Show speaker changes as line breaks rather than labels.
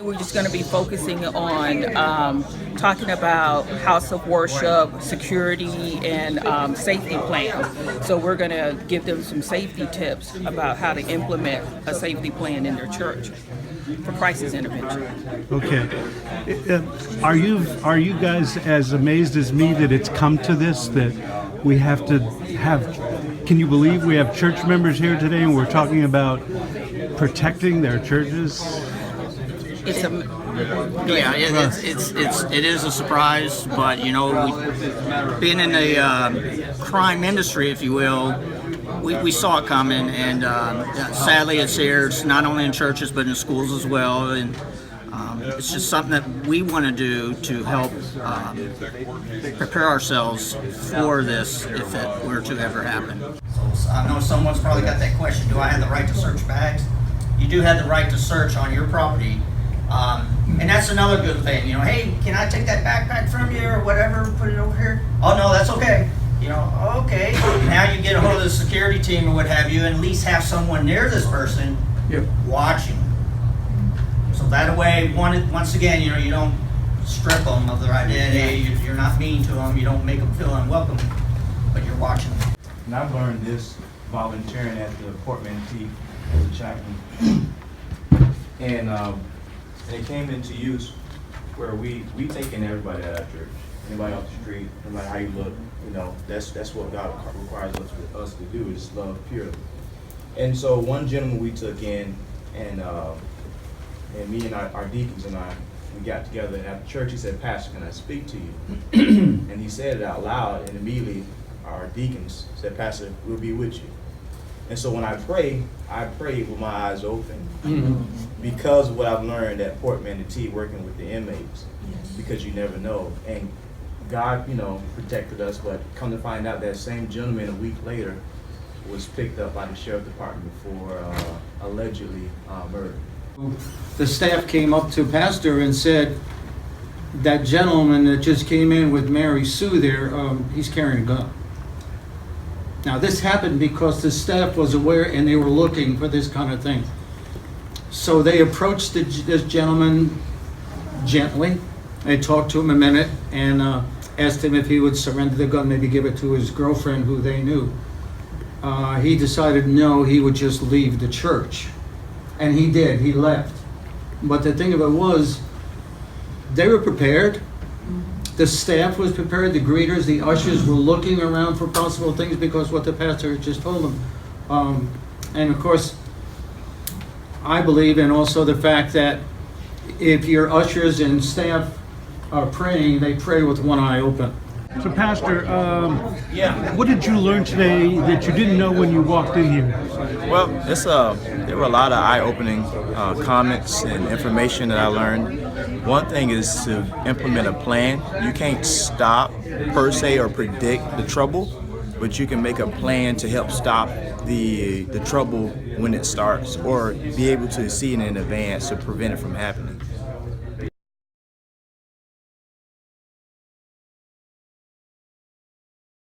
We're just going to be focusing on talking about house of worship, security, and safety plans. So we're going to give them some safety tips about how to implement a safety plan in their church for crisis intervention.
Okay. Are you guys as amazed as me that it's come to this, that we have to have, can you believe we have church members here today and we're talking about protecting their churches?
It
is a surprise, but being in the crime industry, if you will, we saw it coming, and sadly it's here. It's not only in churches but in schools as well, and it's just something that we want to do to help prepare ourselves for this if it were to ever happen. So I know someone's probably got that question: do I have the right to search bags? You do have the right to search on your property. And that's another good thing, hey, can I take that backpack from you or whatever, put it over here? Oh, no, that's okay. Okay. Now you get a hold of the security team or what have you, and at least have someone near this person watching. So that way, once again, you don't strip them of their identity, you're not mean to them, you don't make them feel unwelcome, but you're watching them.
And I've learned this volunteering at the Port Manatee as a chaplain. And it came into use where we take in everybody at our church. Anybody off the street, no matter how you look, that's what God requires us to do, is love purely. And so one gentleman we took in, and me and our deacons and we got together, and after church he said, "Pastor, can I speak to you?" And he said it out loud, and immediately our deacons said, "Pastor, we'll be with you." And so when I pray with my eyes open, because of what I've learned at Port Manatee working with the inmates, because you never know. And God, protected us, but come to find out that same gentleman a week later was picked up by the sheriff department for allegedly murder.
The staff came up to Pastor and said, that gentleman that just came in with Mary Sue there, he's carrying a gun. Now this happened because the staff was aware and they were looking for this kind of thing. So they approached this gentleman gently. They talked to him a minute and asked him if he would surrender the gun, maybe give it to his girlfriend who they knew. He decided no, he would just leave the church. And he did, he left. But the thing of it was, they were prepared. The staff was prepared, the greeters, the ushers were looking around for possible things because what the pastor had just told them. And of course, I believe in also the fact that if your ushers and staff are praying, they pray with one eye open.
So Pastor, what did you learn today that you didn't know when you walked in here?
Well, there were a lot of eye-opening comments and information that I learned. One thing is to implement a plan. You can't stop per se or predict the trouble, but you can make a plan to help stop the trouble when it starts, or be able to see it in advance to prevent it from happening.